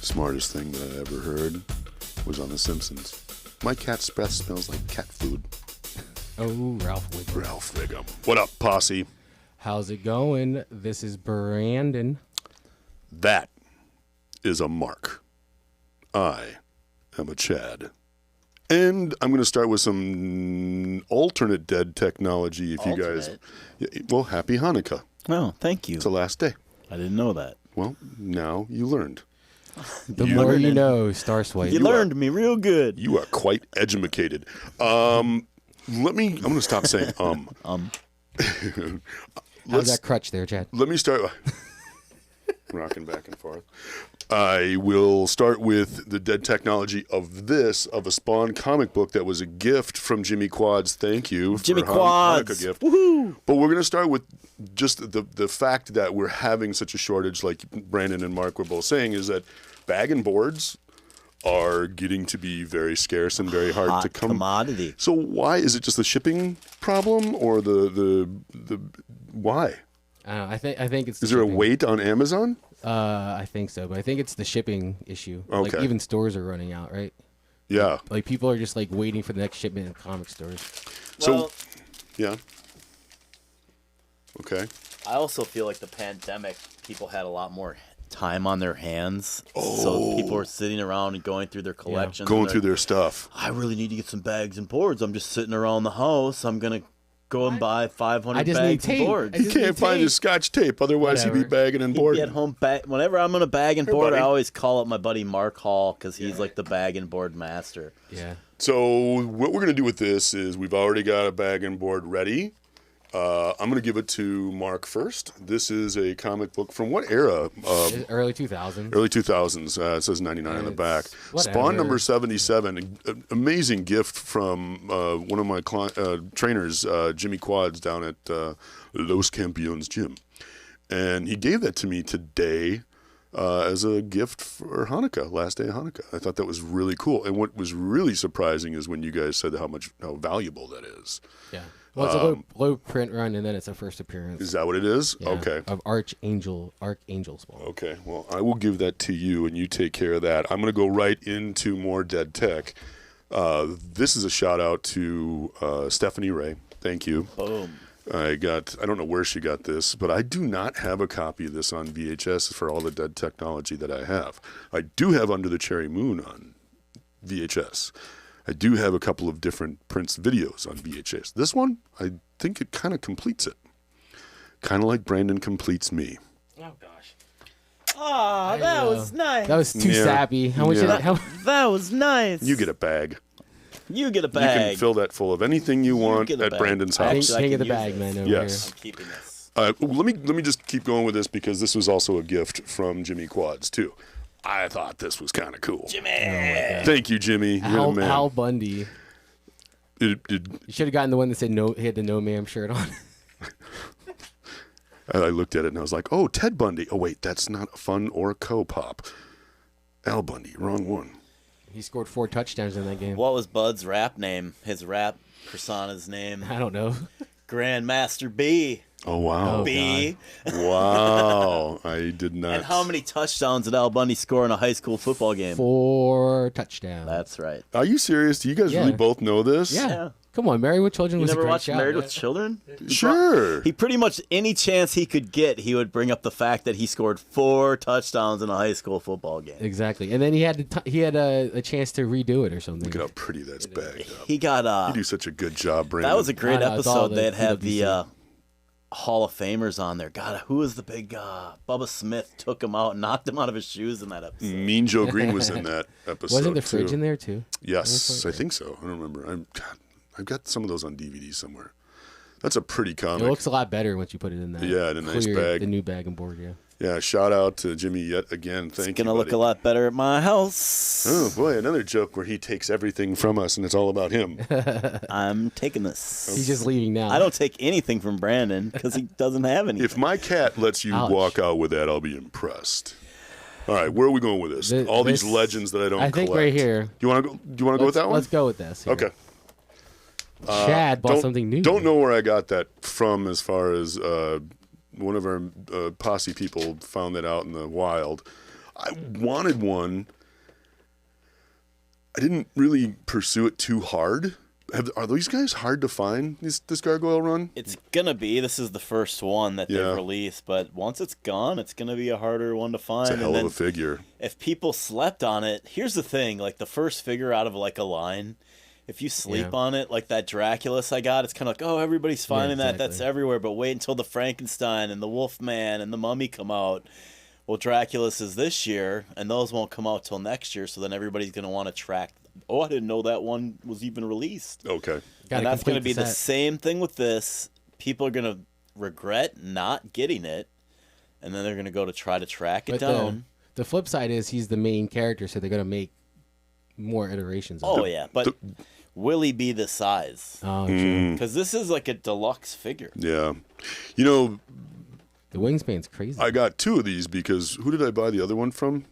smartest thing that I ever heard was on The Simpsons. My cat's breath smells like cat food. Oh, Ralph Wiggum. Ralph Wiggum. What up, Posse? How's it going? This is Brandon. That is a Mark. I am a Chad. And I'm going to start with some alternate dead technology if you guys... Well, happy Hanukkah. Oh, thank you. It's the last day. I didn't know that. Well, now you learned. The more you know, Star Swipe. You learned me real good. You are quite educated. I'm going to stop saying How's that crutch there, Chad? Let me start rocking back and forth. I will start with the dead technology of a Spawn comic book that was a gift from Jimmy Quads. Thank you, Jimmy for Quads. Hanukkah gift. Woohoo! But we're going to start with just the fact that we're having such a shortage, like Brandon and Mark were both saying, is that bag and boards are getting to be very scarce and very hard to come. Commodity. So why is it just the shipping problem, or the why? I think it's. Is there a wait on Amazon? I think so, but I think it's the shipping issue. Okay. Like even stores are running out, right? Yeah. Like people are just like waiting for the next shipment in comic stores. Well, yeah. Okay. I also feel like the pandemic, people had a lot more time on their hands. So people are sitting around and going through their collections. Going through their stuff. I really need to get some bags and boards. I'm just sitting around the house. I'm going to go and buy 500 I just bags need and tape. boards. You can't find his Scotch tape, otherwise he'd be bagging and boarding. Get home whenever I'm going to bag and board, buddy. I always call up my buddy Mark Hall because he's like the bag and board master. Yeah. So what we're going to do with this is we've already got a bag and board ready. I'm going to give it to Mark first. This is a comic book from what era? Early 2000s. Early 2000s. It says 99 on the back. Whatever. Spawn number 77. An amazing gift from one of my trainers, Jimmy Quads, down at Los Campeones Gym. And he gave that to me today as a gift for Hanukkah, last day of Hanukkah. I thought that was really cool. And what was really surprising is when you guys said how valuable that is. Yeah. Well, it's a low print run, and then it's a first appearance. Is that what it is? Yeah, Okay. Of Archangel Spawn. Okay. Well, I will give that to you, and you take care of that. I'm going to go right into more dead tech. This is a shout out to Stephanie Ray. Thank you. Boom. I don't know where she got this, but I do not have a copy of this on VHS for all the dead technology that I have. I do have Under the Cherry Moon on VHS. I do have a couple of different Prince videos on VHS. This one, I think it kind of completes it. Kind of like Brandon completes me. Oh, gosh. Oh, that was nice. That was too sappy. How much? That was nice. You get a bag. You get a You bag. can fill that full of anything you want get a at bag. Brandon's I house. think of the use bag, this. man. Over Yes. I'm keeping this. Let me just keep going with this because this was also a gift from Jimmy Quads too. I thought this was kind of cool. Jimmy. Thank you, Jimmy. here. You're the man. Al Bundy. It, You should have gotten the one that said no. He had the No Ma'am shirt on. I looked at it and I was like, oh, Ted Bundy. Oh, wait, that's not a Fun or Co-Pop. Al Bundy, wrong one. He scored 4 touchdowns in that game. What was Bud's rap name? His rap persona's name? I don't know. Grandmaster B. Oh, wow. Oh, B. Wow. I did not. And how many touchdowns did Al Bundy score in a high school football game? 4 touchdowns. That's right. Are you serious? Do you guys really both know this? Yeah. Yeah. Come on, Married with Children You was a never great watched show. Married with Children? Sure. He pretty much, any chance he could get, he would bring up the fact that he scored 4 touchdowns in a high school football game. Exactly, and then he had a chance to redo it or something. Look at how pretty that's bagged up. He got You do such a good job, Brandon. that was a great No, it's all episode. the They'd have PWC. the Hall of Famers on there. God, who was the big Bubba Smith took him out and knocked him out of his shoes in that episode. Mean Joe Green was in that episode. Wasn't the fridge too. in there too? Yes, I think so. I don't remember. I've got some of those on DVD somewhere. That's a pretty comic. It looks a lot better once you put it in that. Yeah, in a nice bag. The new bag and board, yeah. Yeah, shout out to Jimmy yet again. Thank you, It's gonna look buddy. a lot better at my house. Oh boy, another joke where he takes everything from us and it's all about him. I'm taking this. He's just leaving now. I don't take anything from Brandon because he doesn't have anything. If my cat lets you Ouch. walk out with that, I'll be impressed. All right, where are we going with this? All these this- legends that I don't I think collect. right here. Do you want to go? Do you want to go with that one? Let's go with this. Here. Okay. Chad bought something new. Don't know where I got that from as far as one of our posse people found that out in the wild. I wanted one. I didn't really pursue it too hard. Are these guys hard to find, this Gargoyle run? It's going to be. This is the first one that they've released, but once it's gone, it's going to be a harder one to find. It's a hell of a figure. If people slept on it, here's the thing, like the first figure out of like a line, if you sleep on it, like that Draculus I got, it's kind of like, oh, everybody's finding that. That's everywhere, but wait until the Frankenstein and the Wolfman and the Mummy come out. Well, Draculus is this year, and those won't come out till next year, so then everybody's going to want to track. Oh, I didn't know that one was even released. Okay. And that's going to be the same thing with this. People are going to regret not getting it, and then they're going to go to try to track it down. The flip side is he's the main character, so they're going to make more iterations of it. Yeah, but will he be the size? Oh, true. Because this is like a deluxe figure. Yeah. You know, the wingspan's crazy. I got 2 of these because who did I buy the other one from?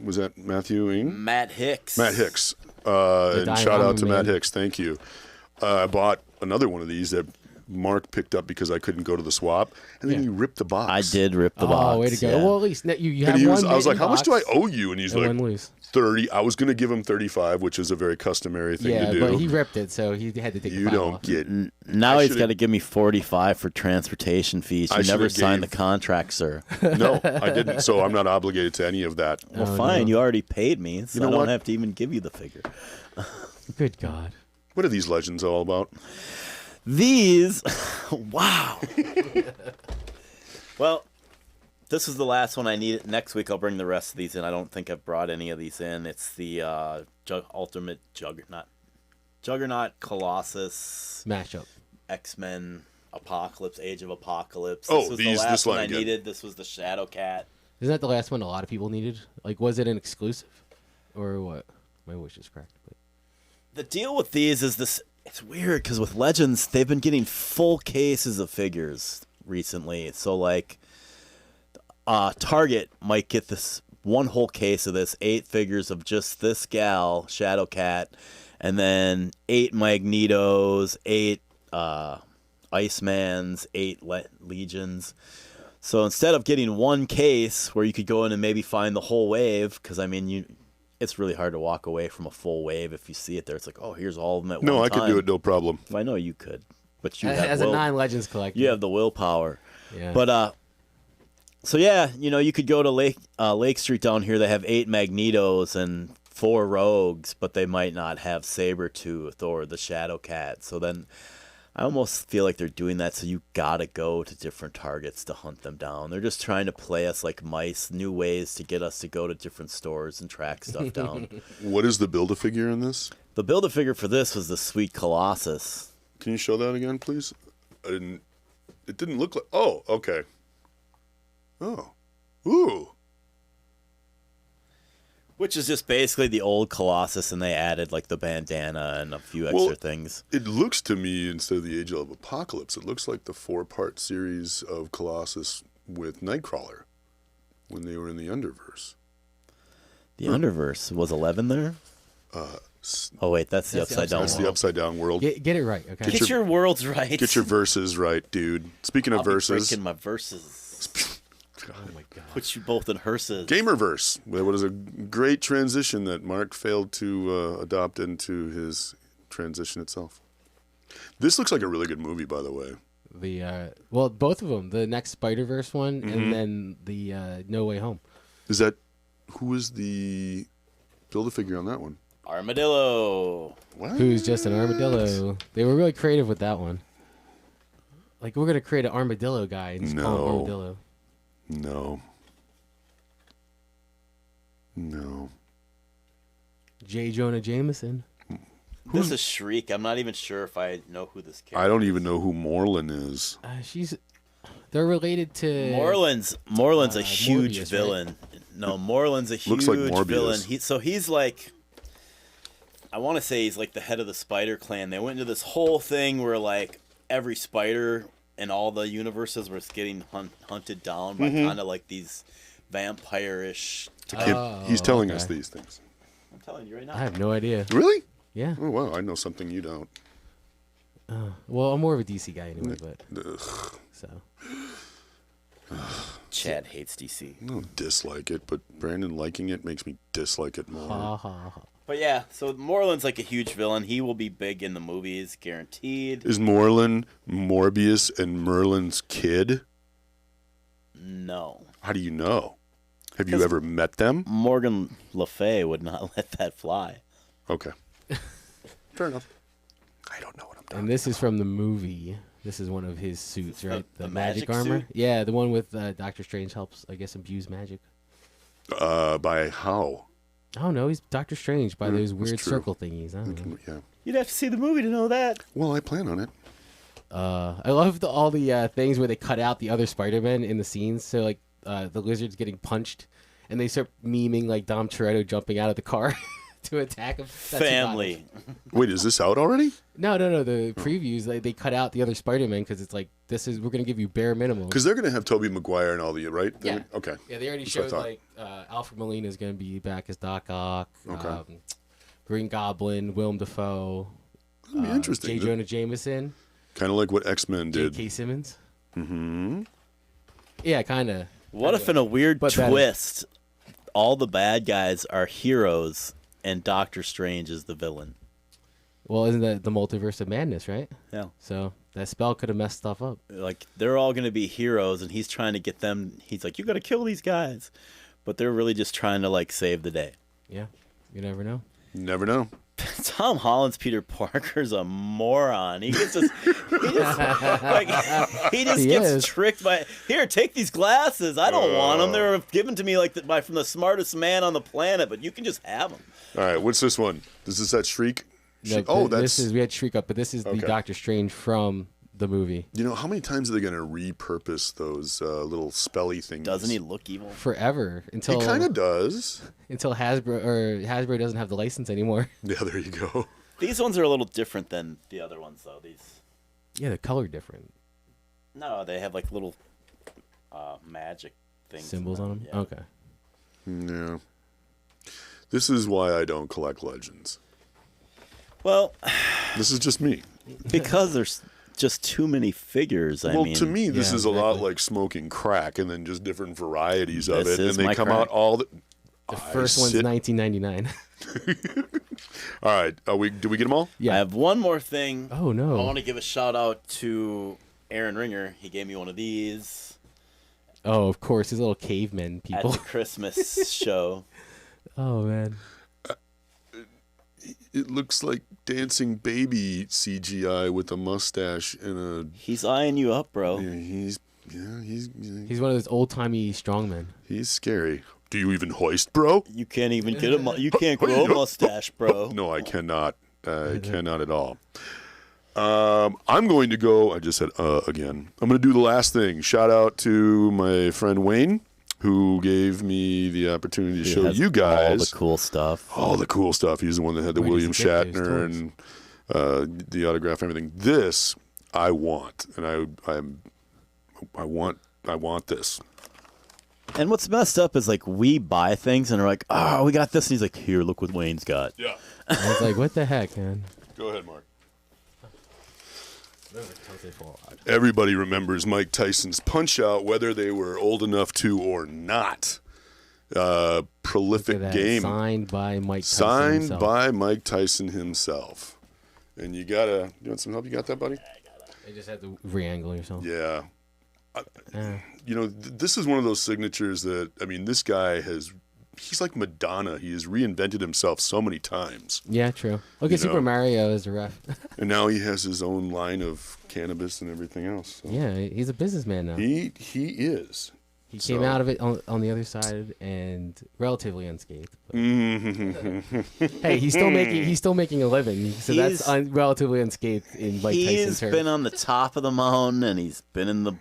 Was that Matthew Ing? Matt Hicks. Matt Hicks. And shout out to Matt Hicks. Thank you. I bought another one of these that Mark picked up because I couldn't go to the swap, and then he ripped the box. I did rip the box. Oh, way to go. Yeah. Well, at least you have one. I was like, how much do I owe you? And he's like, lose. 30. I was going to give him 35, which is a very customary thing to do. Yeah, but he ripped it, so he had to take the You don't off. get... Now he's got to give me 45 for transportation fees. You never signed the contract, sir. No, I didn't, so I'm not obligated to any of that. Well, fine. You already paid me, so I don't have to even give you the figure. Good God. What are these legends all about? These... wow. Well... This is the last one I need. Next week I'll bring the rest of these in. I don't think I've brought any of these in. It's the Ultimate Juggernaut, Colossus, Mashup, X-Men, Apocalypse, Age of Apocalypse. Oh, this was the last one I needed. This was the Shadow Cat. Isn't that the last one a lot of people needed? Like, was it an exclusive? Or what? My wish is correct. But the deal with these is this. It's weird because with Legends, they've been getting full cases of figures recently. So, like... Target might get this one whole case of this, 8 figures of just this gal, Shadow Cat, and then 8 Magnetos, 8 Icemans, 8 Legions. So instead of getting one case where you could go in and maybe find the whole wave, because I mean, it's really hard to walk away from a full wave if you see it there. It's like, oh, here's all of them at one time. No, I could do it, no problem. I know you could, but you as a 9 Legends collector, you have the willpower. Yeah. But so yeah, you could go to Lake Street down here. They have 8 Magnetos and 4 Rogues, but they might not have Sabretooth or the Shadow Cat. So then I almost feel like they're doing that so you gotta go to different Targets to hunt them down. They're just trying to play us like mice, new ways to get us to go to different stores and track stuff down. What is the Build-A-Figure in this? The Build-A-Figure for this was the Sweet Colossus. Can you show that again, please? It didn't look like... Oh, okay. Oh. Ooh. Which is just basically the old Colossus, and they added like the bandana and a few extra things. It looks to me, instead of the Age of Apocalypse, it looks like the 4-part series of Colossus with Nightcrawler when they were in the Underverse. The Underverse? Was 11 there? Oh, wait, that's the Upside Down That's world. the Upside Down world. Get it right, okay? Get your worlds right. Get your verses right, dude. Speaking of verses... breaking my verses. Oh, my God. Put you both in hearses. Gamerverse. What is a great transition that Mark failed to adopt into his transition itself. This looks like a really good movie, by the way. Well, both of them. The next Spider-Verse one and then the No Way Home. Is that... Who is the Build-A-Figure on that one? Armadillo. What? Who's just an armadillo. They were really creative with that one. Like, we're going to create an armadillo guy and just call him Armadillo. No. J. Jonah Jameson. This is Shriek. I'm not even sure if I know who this character is. I don't even know who Morlun is. They're related to... Morlun's a huge Morbius, villain. Right? No, Morlun's a huge Looks like Morbius. villain. He's like... I want to say he's like the head of the Spider Clan. They went into this whole thing where like every spider in all the universes was getting hunted down by kind of like these vampire-ish... He's telling us these things. I'm telling you right now. I have no idea. Really? Yeah. Oh, wow. I know something you don't. Well, I'm more of a DC guy anyway, but... Ugh. So... Chad hates DC. I don't dislike it, but Brandon liking it makes me dislike it more. Ha ha ha. But yeah, so Moreland's like a huge villain. He will be big in the movies, guaranteed. Is Moreland Morbius and Merlin's kid? No. How do you know? Have you ever met them? Morgan Le Fay would not let that fly. Okay. Fair enough. I don't know what I'm talking And this is from the movie. This is one of his suits, right? the magic magic armor. suit? Yeah, the one with Doctor Strange helps, I guess, imbue magic. By how? I don't know. He's Doctor Strange by those that's weird true. circle thingies. I don't know. Yeah. You'd have to see the movie to know that. Well, I plan on it. I love all the things where they cut out the other Spider-Man in the scenes. So like the lizard's getting punched, and they start memeing like Dom Toretto jumping out of the car to attack him. That's Family. Wait, is this out already? No. The previews they cut out the other Spider-Man because it's like we're gonna give you bare minimum. Because they're going to have Tobey Maguire and all the, right? Yeah. Okay. Yeah, they already That's what I showed thought. like Alfred Molina is gonna be back as Doc Ock. Okay. Green Goblin, Willem Dafoe. That'd be interesting. J. Jonah Jameson. Kind of like what X-Men did. J.K. Simmons. Mm-hmm. Yeah, kind of. What if in a weird But better. twist, all the bad guys are heroes and Doctor Strange is the villain? Well, isn't that the multiverse of madness, right? Yeah. So that spell could have messed stuff up. Like, they're all going to be heroes, and he's trying to get them. He's like, you got to kill these guys. But they're really just trying to, like, save the day. Yeah, you never know. Never know. Tom Holland's Peter Parker's a moron. He gets just, he He gets is. tricked by, here, take these glasses. I don't want them. They were given to me like from the smartest man on the planet, but you can just have them. All right, what's this one? Is this that Shriek? No, this is we had Shriek Up, but this is the Okay. Doctor Strange from the movie. You know, how many times are they going to repurpose those little spelly things? Doesn't he look evil? Forever until He kind of does. until Hasbro doesn't have the license anymore. Yeah, there you go. These ones are a little different than the other ones, though. These, Yeah, the color different. no, they have like little magic things. in Symbols on them. Yeah. Okay. Yeah. This is why I don't collect Legends. Well, This is just me. because there's just too many figures. I Well, mean, to me, this Yeah, is a lot exactly. like smoking crack, and then just different varieties of This it, is and they my come crack. out all the. The first one's 1999. All right, did we get them all? Yeah. I have one more thing. Oh I no. want to give a shout out to Aaron Ringer. He gave me one of these Oh, of course, these little cavemen at people. the Christmas show. Oh man. It looks like dancing baby CGI with a mustache and a. He's eyeing you up, bro. He's He's one of those old timey strongmen. he's scary. Do you even hoist, bro? You can't even get you can't grow a mustache, bro. No, I cannot. I cannot at all. I'm going to go. I just said again. I'm going to do the last thing. Shout out to my friend Wayne, who gave me the opportunity to He show has you all guys the cool stuff. all the cool stuff. He's the one that had the Where William does he get those Shatner and the autograph and everything. This I want, and I want this. And what's messed up is like we buy things and are like, oh, we got this, and he's like, here, look what Wayne's got. Yeah. I was like, what the heck, man? Go ahead, Mark. Totally full on. Everybody remembers Mike Tyson's Punch-Out, whether they were old enough to or not. Look at Prolific that. game. Signed by Mike Tyson Signed himself. by Mike Tyson himself. And you want some help? You got that, buddy? They just had to re-angle yourself. Yeah. Yeah. You know, this is one of those signatures that, I mean, this guy he's like Madonna. He has reinvented himself so many times. Yeah, true. Look at You know. Super Mario as a ref. And now he has his own line of cannabis and everything else. So Yeah, he's a businessman now. He is. He came out of it on the other side and relatively unscathed. But hey, he's still making a living, so that's relatively unscathed in Mike Tyson's He's terms. been on the top of the mountain, and he's been in the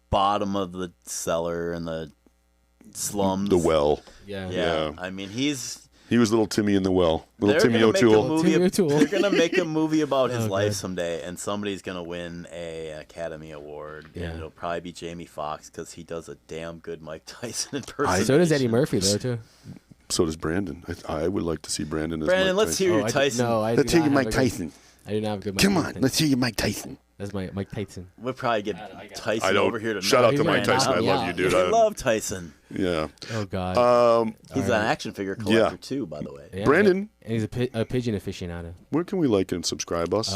bottom of the cellar and the slums. The well. Yeah. Yeah. Yeah. I mean, he was little Timmy in the well. Little They're Timmy gonna make a O'Toole. movie. Timmy O'Toole. They're gonna make a movie about his Oh, life God. someday, and somebody's gonna win a Academy Award. Yeah. And it'll probably be Jamie Foxx because he does a damn good Mike Tyson impersonation. So does Eddie Murphy though too. So does Brandon. I would like to see Brandon as Brandon, Mike let's Tyson. hear your Tyson. I Let's do hear not Mike have a good- Tyson. I do not have a good. Come on, let's hear you, Mike Tyson. That's Mike Tyson. We'll probably get Tyson I don't. over here to Shout out to He's Mike gonna Tyson. I knock me love out. you, dude. I love Tyson. Yeah. Oh God. He's an action figure collector too, by the way. Yeah, Brandon. and he's a pigeon aficionado. Where can we like and subscribe us?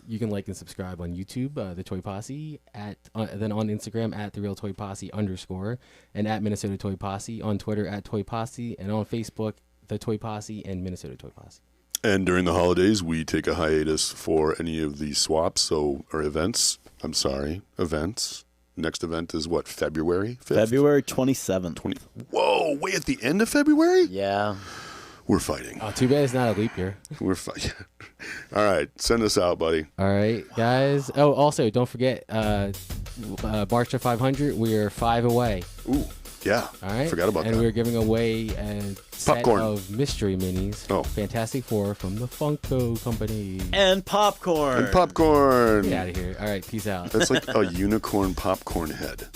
You can like and subscribe on YouTube, the Toy Posse, then on Instagram at the Real Toy Posse _ and at Minnesota Toy Posse, on Twitter at Toy Posse, and on Facebook the Toy Posse and Minnesota Toy Posse. And during the holidays, we take a hiatus for any of these swaps or events. I'm sorry, events. Next event is what, February 5th? February 27th. Whoa, way at the end of February? Yeah. We're fighting. Oh, too bad it's not a leap year. We're fighting. All right, send us out, buddy. All right, guys. Oh, also, don't forget, March of 500, we are 5 away. Ooh, yeah. All right. Forgot about and that. we're giving away a set Popcorn. of mystery minis. Oh. Fantastic Four from the Funko Company. And popcorn. And popcorn. Get out of here. All right, peace out. That's like a unicorn popcorn head.